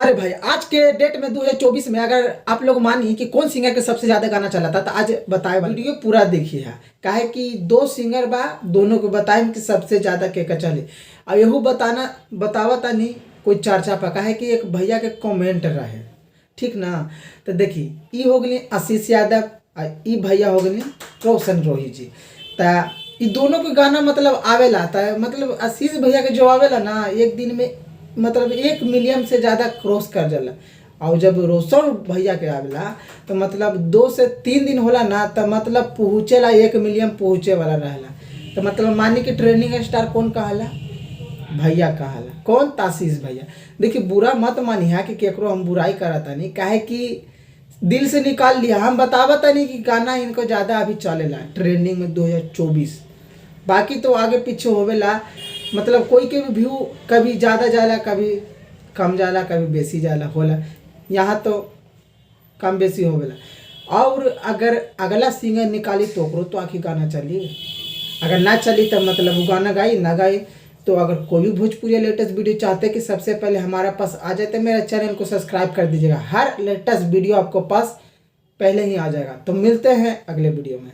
अरे भाई, आज के डेट में 2024 में अगर आप लोग मानिए कि कौन सिंगर के सबसे ज्यादा गाना चला था तो आज बताए वीडियो पूरा देखिए है। काहे कि दो सिंगर बा, दोनों को बताएं कि सबसे ज्यादा के चले। अब यहू बतावता नहीं कोई चर्चा पर, काहे कि एक भैया के कमेंट रहे, ठीक ना। तो देखी ई हो गई आशीष यादव आ ई भैया हो गई रोशन रोही जी। ता ई दोनों के गाना मतलब आवेला था, मतलब आशीष भैया के जो आवेला ना एक दिन में मतलब 1 मिलियन से ज़्यादा क्रॉस कर जाला। और जब रोशन भैया के आवेला तो मतलब 2 से 3 दिन होला ना, तो मतलब पहुँचेला 1 मिलियन पहुँचे वाला रहेला। तो मतलब मानी कि ट्रेंडिंग स्टार कौन कहाला? भैया कहाला। कौन? आशीष भैया। देखिए बुरा मत मानिया कि केकरो हम बुराई करता नहीं, काहे कि दिल से निकाल लिया। हम बतावता नहीं कि गाना इनको ज़्यादा अभी चलेला ट्रेंडिंग में 2024। बाकी तो आगे पीछे होवेला, मतलब कोई के भी व्यू कभी ज़्यादा जाला, कभी कम जाला, कभी बेसी जाला होला। यहाँ तो कम बेसी होवेला। और अगर अगला सिंगर निकाली तो ओकरो तो आखिर गाना चली, अगर ना चली तो मतलब वो गाना गाई ना गाई। तो अगर कोई भी भोजपुरी लेटेस्ट वीडियो चाहते कि सबसे पहले हमारा पास आ जाए तो मेरे चैनल को सब्सक्राइब कर दीजिएगा। हर लेटेस्ट वीडियो आपको पास पहले ही आ जाएगा। तो मिलते हैं अगले वीडियो में।